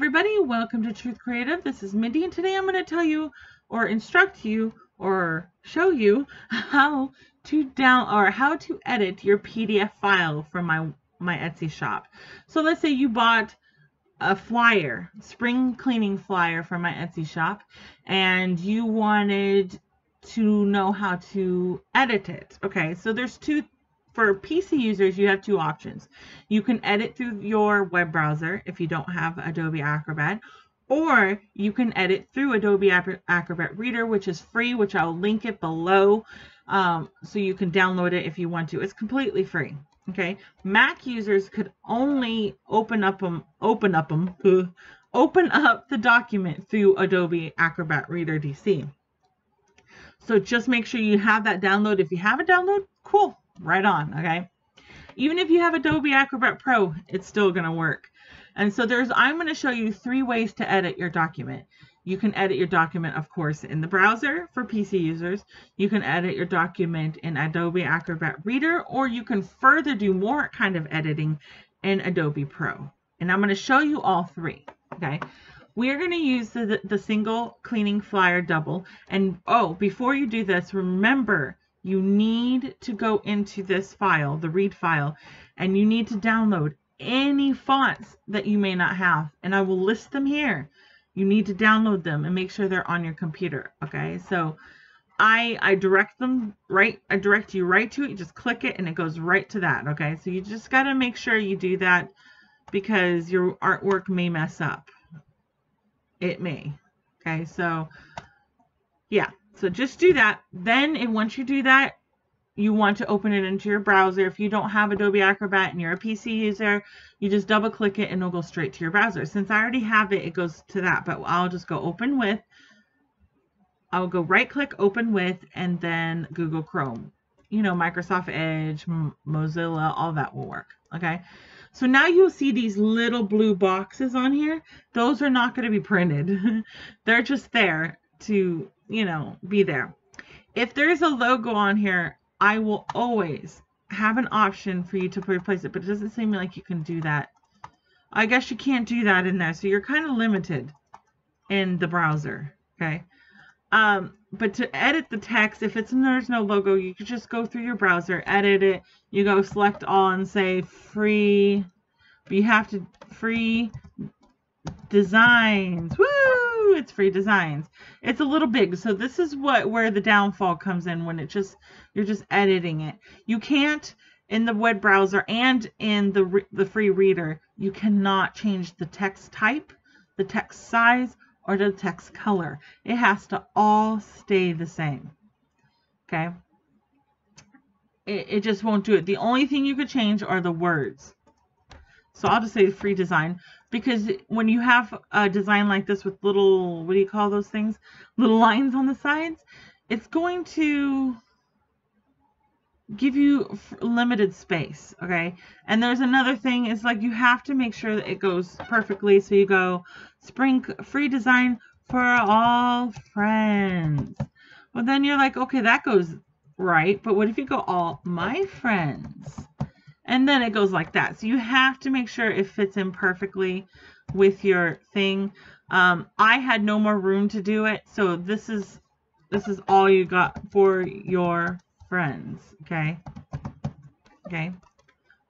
everybody, welcome to Truth Creative. This is Mindy, and today I'm going to tell you or instruct you or show you how to edit your PDF file from my Etsy shop. So let's say you bought a flyer, spring cleaning flyer from my Etsy shop, and you wanted to know how to edit it. Okay, so there's for PC users, you have two options. You can edit through your web browser if you don't have Adobe Acrobat, or you can edit through Adobe Acrobat Reader, which is free, which I'll link it below, so you can download it if you want to. It's completely free. Okay, Mac users could only open up the document through Adobe Acrobat Reader DC. So just make sure you have that download. If you have a download, cool. Right on, okay? Even if you have Adobe Acrobat Pro, it's still going to work. And so I'm going to show you 3 ways to edit your document. You can edit your document, of course, in the browser for PC users. You can edit your document in Adobe Acrobat Reader, or you can further do more kind of editing in Adobe Pro. And I'm going to show you all 3, okay? We are going to use the single cleaning flyer double. And before you do this, remember, you need to go into this file, the read file, and you need to download any fonts that you may not have. And I will list them here. You need to download them and make sure they're on your computer. Okay, so I direct you right to it. You just click it and it goes right to that. Okay, so you just got to make sure you do that because your artwork may mess up. It may. Okay, so yeah. So just do that. Then once you do that, you want to open it into your browser. If you don't have Adobe Acrobat and you're a PC user, you just double click it and it'll go straight to your browser. Since I already have it, it goes to that, but I'll just go open with. I'll go right click open with and then Google Chrome. You know, Microsoft Edge, Mozilla, all that will work. Okay. So now you'll see these little blue boxes on here. Those are not going to be printed. They're just there to, be there. If there's a logo on here, I will always have an option for you to replace it, but it doesn't seem like you can do that. I guess you can't do that in there, so you're kind of limited in the browser, okay? But to edit the text, if there's no logo, you can just go through your browser, edit it, you go select all and say free, but you have to free designs. Woo! It's free designs. It's a little big, so this is where the downfall comes in when you're just editing it. You can't in the web browser and in the free reader. You cannot change the text type, the text size, or the text color. It has to all stay the same. Okay. It just won't do it. The only thing you could change are the words. So I'll just say free design, because when you have a design like this with little, what do you call those things? Little lines on the sides, it's going to give you limited space, okay? And there's another thing, is like you have to make sure that it goes perfectly. So you go free design for all friends. Well, then you're like, okay, that goes right. But what if you go all my friends? And then it goes like that. So you have to make sure it fits in perfectly with your thing. I had no more room to do it. So this is all you got for your friends. Okay. Okay.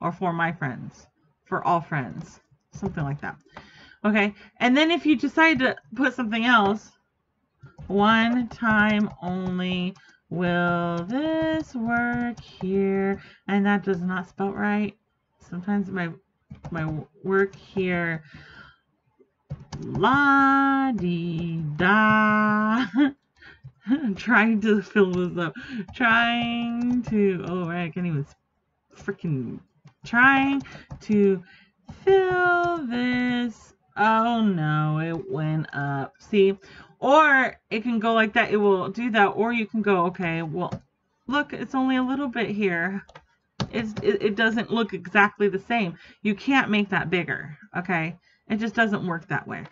Or for my friends. For all friends. Something like that. Okay. And then if you decide to put something else, one time only will this work here, and that does not spell right. Sometimes my work here, la dee da. I'm trying to fill this up. I can't even freaking trying to fill this. Oh no, it went up. See? Or it can go like that. It will do that. Or you can go, okay, well, look, it's only a little bit here. It doesn't look exactly the same. You can't make that bigger, okay? It just doesn't work that way.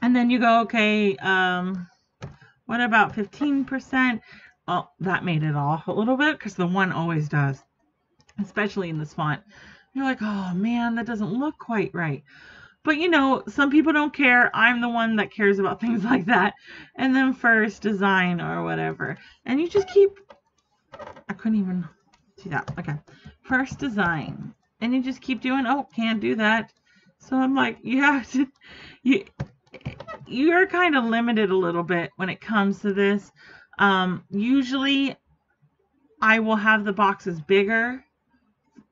And then you go, okay, what about 15%? Oh, that made it off a little bit, because the one always does, especially in this font. You're like, oh man, that doesn't look quite right. But you know, some people don't care. I'm the one that cares about things like that. And then first design or whatever. And you just keep, I couldn't even see that. Okay. First design. And you just keep doing, oh, can't do that. So I'm like, you have to, you're kind of limited a little bit when it comes to this. Usually I will have the boxes bigger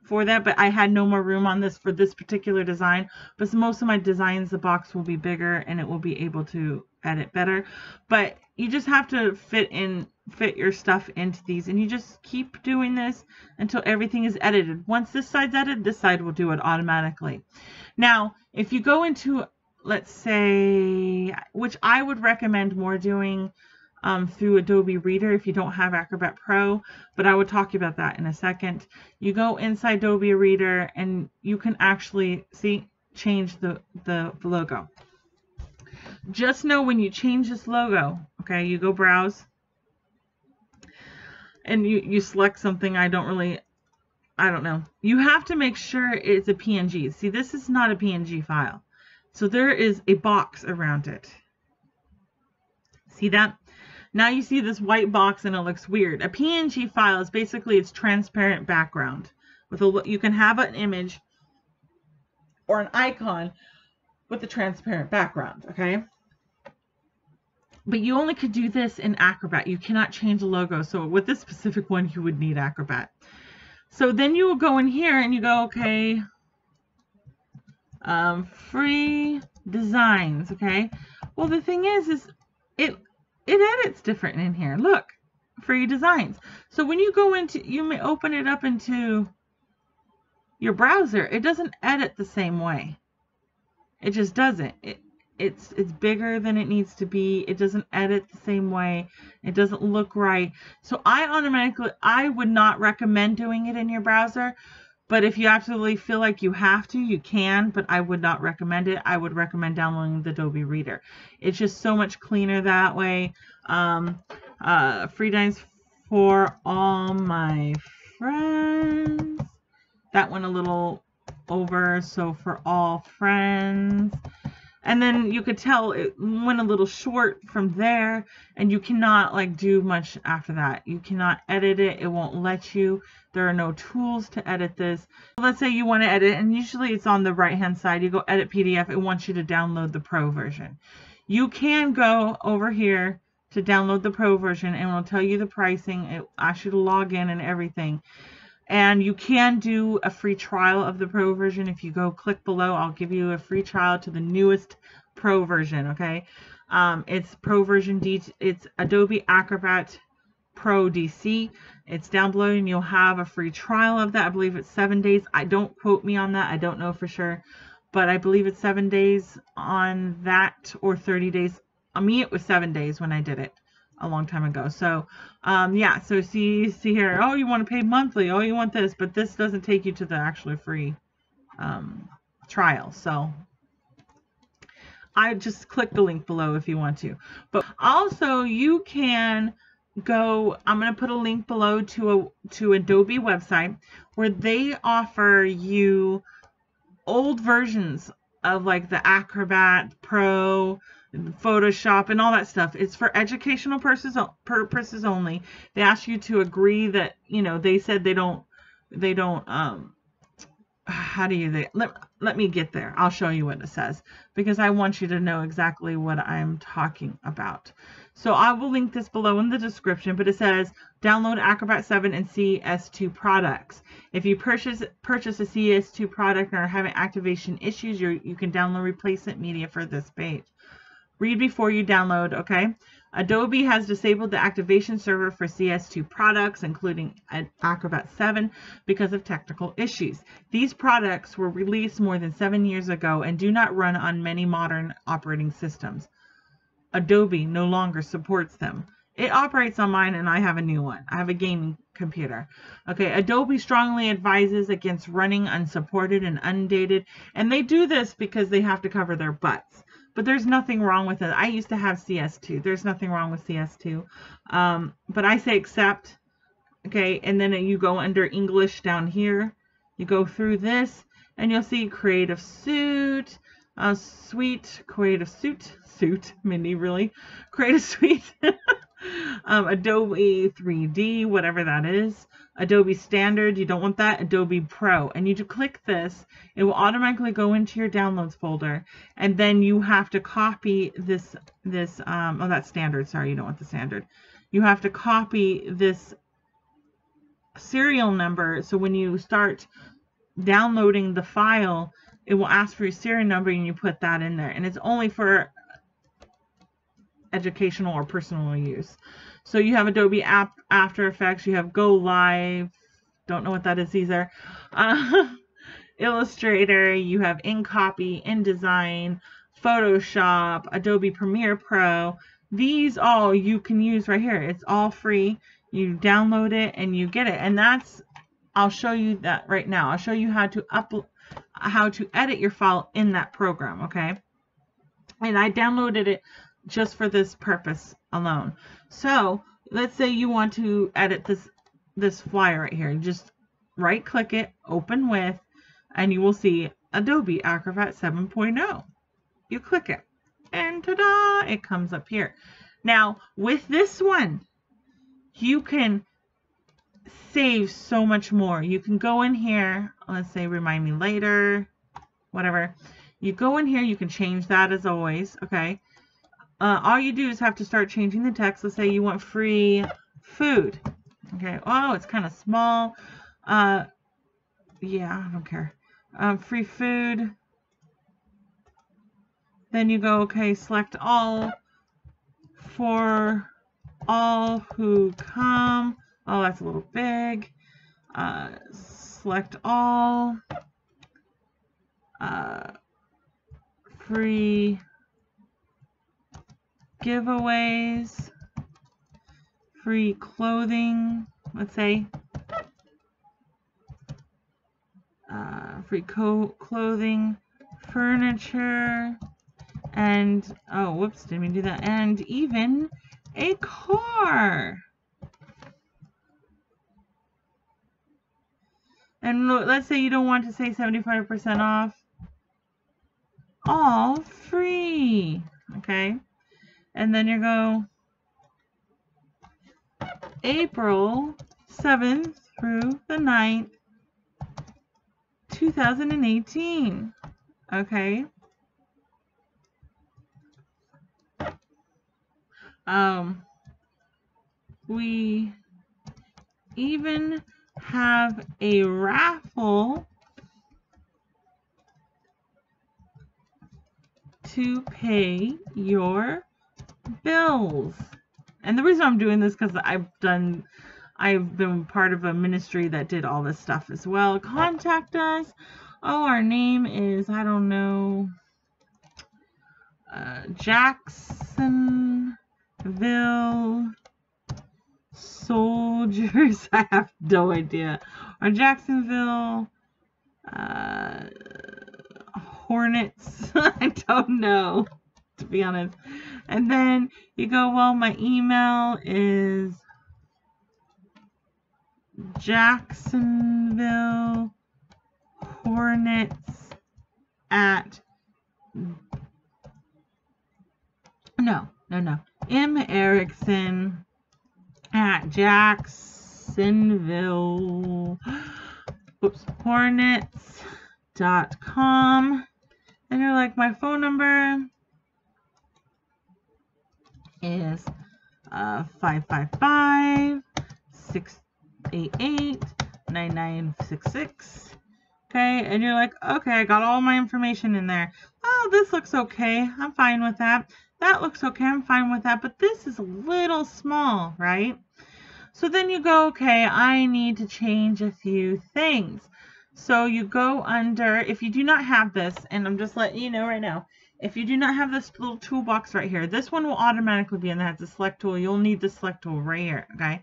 for that, but I had no more room on this for this particular design. But most of my designs, the box will be bigger and it will be able to edit better. But you just have to fit your stuff into these, and you just keep doing this until everything is edited. Once this side's edited, this side will do it automatically. Now, if you go into, let's say, which I would recommend more doing through Adobe Reader if you don't have Acrobat Pro, but I would talk about that in a second. You go inside Adobe Reader and you can actually change the logo. Just know when you change this logo, okay, you go browse and you select something. I don't know. You have to make sure it's a PNG. See, this is not a PNG file. So there is a box around it. See that? Now you see this white box and it looks weird. A PNG file is basically its transparent background. You can have an image or an icon with a transparent background, okay? But you only could do this in Acrobat. You cannot change the logo. So with this specific one, you would need Acrobat. So then you will go in here and you go, okay, free designs, okay? Well, the thing is it edits different in here. Look, free designs. So when you go into, you may open it up into your browser, it doesn't edit the same way. It just doesn't. It's bigger than it needs to be. It doesn't edit the same way. It doesn't look right. So I would not recommend doing it in your browser. But if you absolutely feel like you have to, you can, but I would not recommend it. I would recommend downloading the Adobe Reader. It's just so much cleaner that way. Free designs for all my friends. That one a little over, so for all friends. And then you could tell it went a little short from there, and you cannot like do much after that. You cannot edit it. It won't let you. There are no tools to edit this. Let's say you want to edit, and usually it's on the right hand side. You go edit PDF. It wants you to download the Pro version. You can go over here to download the Pro version, and it'll tell you the pricing. It asks you to log in and everything. And you can do a free trial of the Pro version. If you go click below, I'll give you a free trial to the newest Pro version, okay? It's Pro version it's Adobe Acrobat Pro DC. It's down below, and you'll have a free trial of that. I believe it's 7 days. Don't quote me on that. I don't know for sure. But I believe it's 7 days on that, or 30 days. On me, it was 7 days when I did it a long time ago. So yeah, so see here, oh, you want to pay monthly, oh, you want this, but this doesn't take you to the actually free trial. So I just click the link below if you want to. But also you can go, I'm going to put a link below to Adobe website where they offer you old versions of like the Acrobat Pro, Photoshop, and all that stuff. It's for educational purposes only. They ask you to agree that, you know, they said they don't let me get there. I'll show you what it says, because I want you to know exactly what I'm talking about. So I will link this below in the description, but it says download Acrobat 7 and CS2 products. If you purchase a CS2 product and are having activation issues, you can download replacement media for this page. Read before you download, okay? Adobe has disabled the activation server for CS2 products, including Acrobat 7, because of technical issues. These products were released more than 7 years ago and do not run on many modern operating systems. Adobe no longer supports them. It operates on mine, and I have a new one. I have a gaming computer. Okay, Adobe strongly advises against running unsupported and undated, and they do this because they have to cover their butts. But there's nothing wrong with it. I used to have CS2. There's nothing wrong with CS2. But I say accept. Okay, and then you go under English down here. You go through this, and you'll see Creative Suite, Suite, Creative Suite, Mindy, really? Creative Suite, Adobe 3D, whatever that is, Adobe Standard, you don't want that, Adobe Pro, and you just click this, it will automatically go into your downloads folder, and then you have to copy this, oh, that's Standard, sorry, you don't want the Standard. You have to copy this serial number, so when you start downloading the file, it will ask for your serial number and you put that in there, and it's only for educational or personal use. So you have Adobe After Effects, you have Go Live, don't know what that is either, Illustrator, you have InCopy, InDesign, Photoshop, Adobe Premiere Pro. These all you can use right here. It's all free. You download it and you get it, and that's, I'll show you that right now. I'll show you how to edit your file in that program, okay? And I downloaded it just for this purpose alone. So let's say you want to edit this flyer right here. Just right click it, open with, and you will see Adobe Acrobat 7.0. You click it and ta-da, it comes up here. Now with this one, you can save so much more. You can go in here, let's say remind me later, whatever. You go in here, you can change that as always, okay? All you do is have to start changing the text. Let's say you want free food. Okay, oh, it's kind of small. Yeah, I don't care. Free food. Then you go, okay, select all for all who come. Oh, that's a little big. Select all. Free giveaways. Free clothing, let's say. Free clothing, furniture, and, oh, whoops, didn't mean to do that. And even a car. And let's say you don't want to say 75% off. All free. Okay. And then you go April 7th through the 9th, 2018. Okay. We even have a raffle to pay your bills. And the reason I'm doing this because I've been part of a ministry that did all this stuff as well. Contact us. Oh, our name is, I don't know, Jacksonville Soldiers. I have no idea. Or Jacksonville Hornets. I don't know, to be honest. And then you go, well, my email is Jacksonville Hornets at M. Erickson at Jacksonville Hornets.com. And you're like, my phone number is 555-688-9966. Okay, and you're like, okay, I got all my information in there. Oh, this looks okay. I'm fine with that. That looks okay. I'm fine with that. But this is a little small, right? So then you go, okay, I need to change a few things. So you go under, if you do not have this, and I'm just letting you know right now, if you do not have this little toolbox right here, this one will automatically be in there. It's a select tool. You'll need the select tool right here, okay?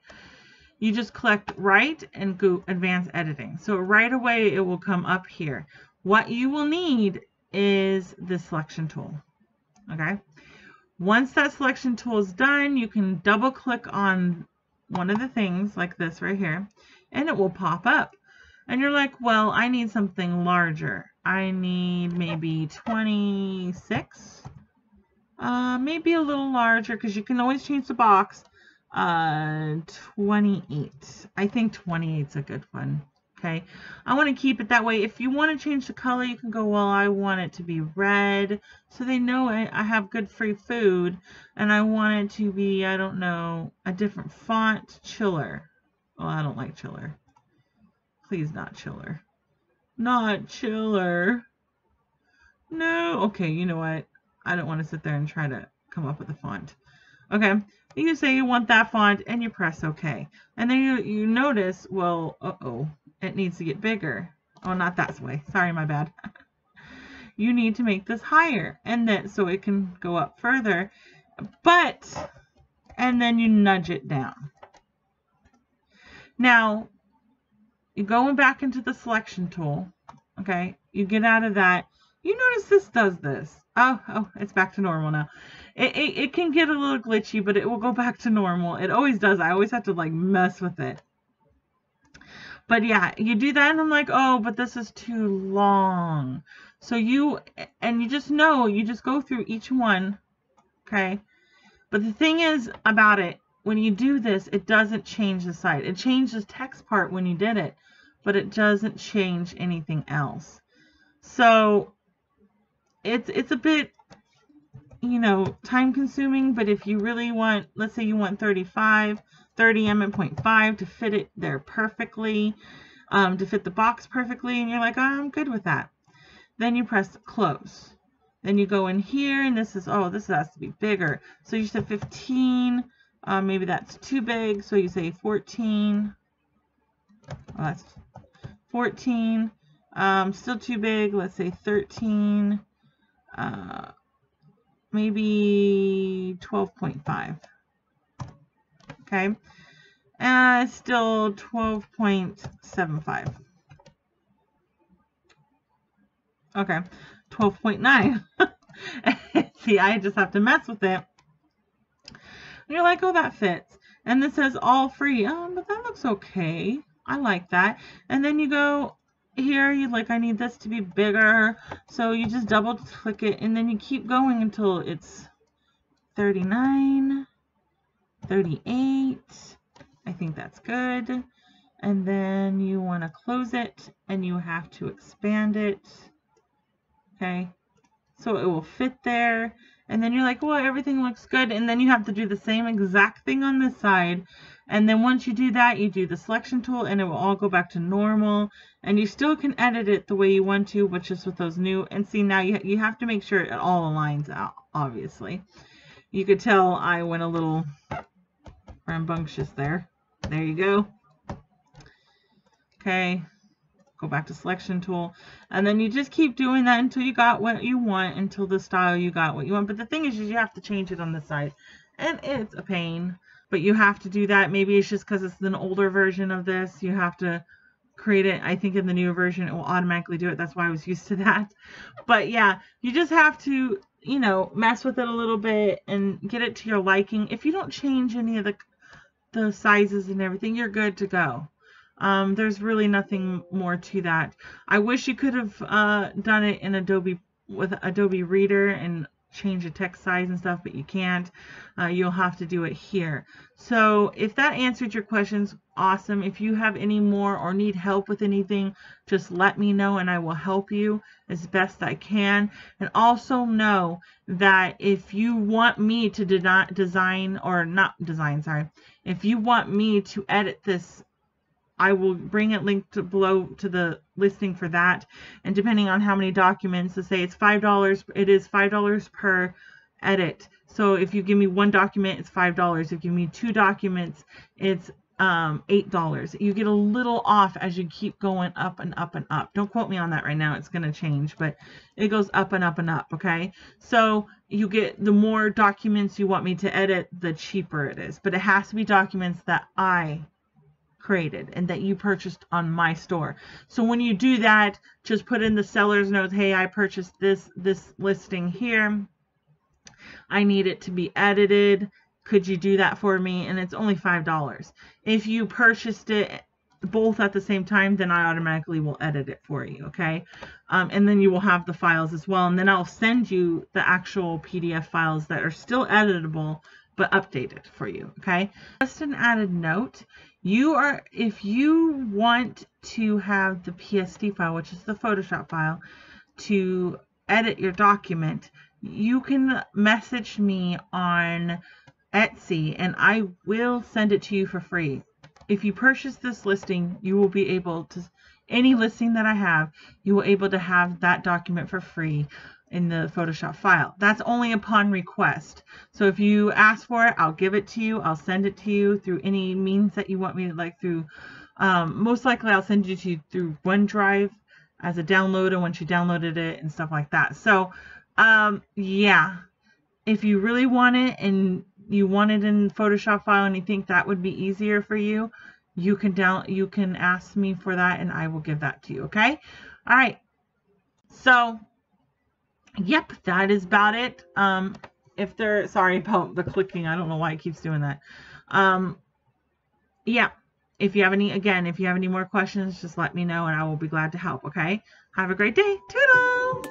You just click right and go advanced editing. So right away it will come up here. What you will need is the selection tool, okay? Once that selection tool is done, you can double click on one of the things like this right here, and it will pop up. and you're like, well, I need something larger. I need maybe 26, maybe a little larger, because you can always change the box. 28. I think 28 is a good one. Okay, I want to keep it that way. If you want to change the color, you can go, well, I want it to be red, so they know I have good free food, and I want it to be, I don't know, a different font, chiller. Oh, I don't like chiller. Please, not chiller. Not chiller. No. Okay, you know what? I don't want to sit there and try to come up with a font. Okay, you can say you want that font, and you press OK. And then you notice, well, uh-oh, it needs to get bigger. Oh, not that way. Sorry, my bad. You need to make this higher, and then so it can go up further. And then you nudge it down. Now, you're going back into the selection tool. Okay, you get out of that. You notice this does this. Oh, it's back to normal now. It can get a little glitchy, but it will go back to normal. It always does. I always have to like mess with it. But yeah, you do that, and I'm like, oh, but this is too long. So you just know, you just go through each one, okay? But the thing is about it, when you do this, it doesn't change the site. It changed the text part when you did it, but it doesn't change anything else. So it's a bit, you know, time consuming, but if you really want, let's say you want 30 mm.5 to fit it there perfectly, to fit the box perfectly, and you're like, oh, I'm good with that. Then you press close. Then you go in here, and this is, oh, this has to be bigger. So you said 15, maybe that's too big, so you say 14. Oh, that's 14. Still too big, let's say 13. Maybe 12.5. Okay. Still 12.75. Okay. 12.9. See, I just have to mess with it. And you're like, oh, that fits. And this says all free. Oh, but that looks okay. I like that. And then you go here, you like, I need this to be bigger. So you just double click it, and then you keep going until it's 39, 38. I think that's good. And then you want to close it, and you have to expand it. Okay, so it will fit there. And then you're like, well, everything looks good. And then you have to do the same exact thing on this side. And then once you do that, you do the selection tool, and it will all go back to normal. And you still can edit it the way you want to, but just with those new. And see, now you have to make sure it all aligns out, obviously. You could tell I went a little rambunctious there. There you go. Okay. Go back to selection tool, and then you just keep doing that until you got what you want, until the style you got what you want. But the thing is you have to change it on the side, and it's a pain, but you have to do that. Maybe it's just because it's an older version of this. You have to create it. I think in the newer version it will automatically do it. That's why I was used to that. But yeah, you just have to, you know, mess with it a little bit and get it to your liking. If you don't change any of the sizes and everything, you're good to go. There's really nothing more to that. I wish you could have done it in Adobe with Adobe Reader and change the text size and stuff, but you can't. You'll have to do it here. So if that answered your questions, awesome. If you have any more or need help with anything, just let me know and I will help you as best I can. And also know that if you want me to if you want me to edit this, I will bring it linked below to the listing for that. And depending on how many documents, to say it's $5, it is $5 per edit. So if you give me one document, it's $5. If you give me 2 documents, it's $8. You get a little off as you keep going up and up and up. Don't quote me on that right now. It's going to change, but it goes up and up and up. Okay. So you get, the more documents you want me to edit, the cheaper it is, but it has to be documents that I created and that you purchased on my store. So when you do that, just put in the seller's notes, hey, I purchased this listing here. I need it to be edited. Could you do that for me? And it's only $5. If you purchased it both at the same time, then I automatically will edit it for you, okay? And then you will have the files as well, and then I'll send you the actual PDF files that are still editable but updated for you, okay? Just an added note, if you want to have the PSD file, which is the Photoshop file, to edit your document, you can message me on Etsy and I will send it to you for free. If you purchase this listing, you will be able to, any listing that I have, you will be able to have that document for free in the Photoshop file. That's only upon request. So if you ask for it, I'll give it to you. I'll send it to you through any means that you want me to, like through, most likely I'll send you to through OneDrive as a download, and once you downloaded it and stuff like that. So yeah, if you really want it and you want it in Photoshop file and you think that would be easier for you, you can ask me for that and I will give that to you, okay? All right. So, yep, that is about it. Sorry about the clicking. I don't know why it keeps doing that. Yeah, if you have any more questions, just let me know and I will be glad to help, okay? Have a great day. Toodles!